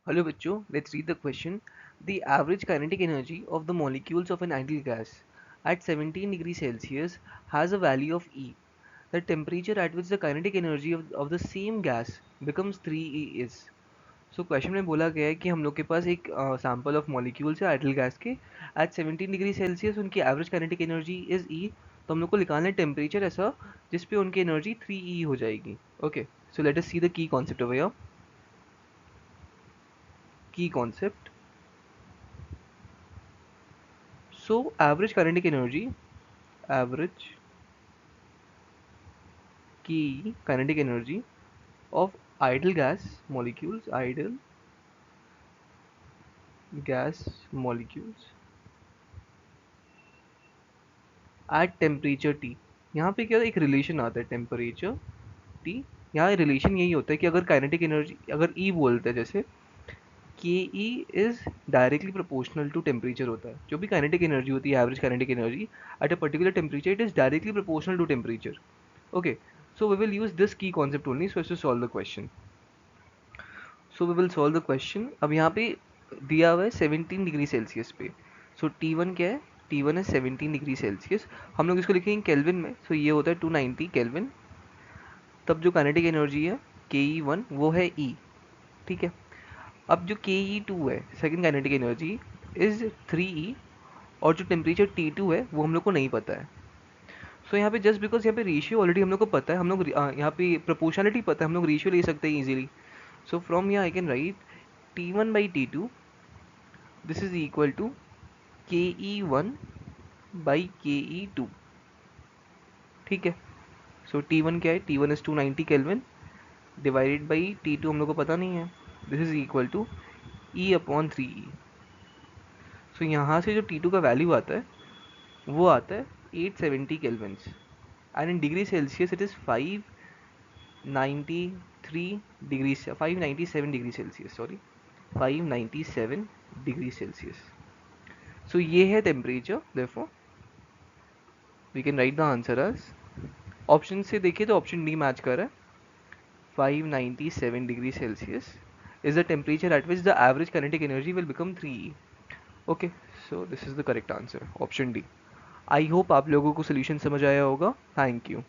Hello bachcho, let's read the question. The average kinetic energy of the molecules of an ideal gas at 17 degrees Celsius has a value of E. The temperature at which the kinetic energy of the same gas becomes 3E is. So question में बोला गया है कि हम लोग के पास एक sample of molecules है आइडल गैस के एट 17 डिग्री सेल्सियस उनकी एवरेज काइनेटिक एनर्जी इज ई. तो हम लोग को निकालना है टेम्परेचर ऐसा जिस पे उनकी एनर्जी 3E हो जाएगी. Okay, so let us see the key concept over here. की concept. So average kinetic energy, average key kinetic energy of ideal gas molecules, ideal gas molecules at temperature T. यहाँ पे क्या एक relation आता है temperature T. यहाँ relation यही होता है कि अगर काइनेटिक एनर्जी अगर E बोलते हैं जैसे K E is directly proportional to temperature होता है. जो भी काइनेटिक एनर्जी होती है average kinetic energy at a particular temperature it is directly proportional to temperature. Okay, so we will use this key concept only so as to solve the question. So we will solve the question. अब यहाँ पे दिया हुआ है 17 degree Celsius पे. So T1 क्या है? T1 है 17 डिग्री सेल्सियस. हम लोग इसको लिखेंगे केल्विन में. So ये होता है 290 केल्विन. तब जो काइनेटिक एनर्जी है Ke1 वो है E. ठीक है. अब जो Ke2 है second kinetic energy is 3E. और जो टेम्परेचर T2 है वो हम लोग को नहीं पता है. सो यहाँ पे जस्ट बिकॉज यहाँ पे रेशियो ऑलरेडी हम लोग को पता है, हम लोग यहाँ पे प्रोपोर्शनलिटी पता है, हम लोग रेशियो ले सकते हैं इजीली. सो फ्रॉम यहाँ I can write T1/T2 this is equal to Ke1/Ke2. ठीक है. सो T1 क्या है? T1 is 290 kelvin divided by T2 हम लोग को पता नहीं है. This is equal to E/3E. So यहाँ से जो T2 का वैल्यू आता है वो आता है 870 kelvins and in degree Celsius it is 593 degree 597 degree Celsius, sorry 597 degree Celsius. So ये है temperature. Therefore we can write the answer as option से देखिए तो ऑप्शन डी मैच कर रहा है. 597 degree Celsius is the temperature at which the average kinetic energy will become 3E. Okay, so this is the correct answer, option D. I hope आप लोगों को solution समझ आया होगा. Thank you.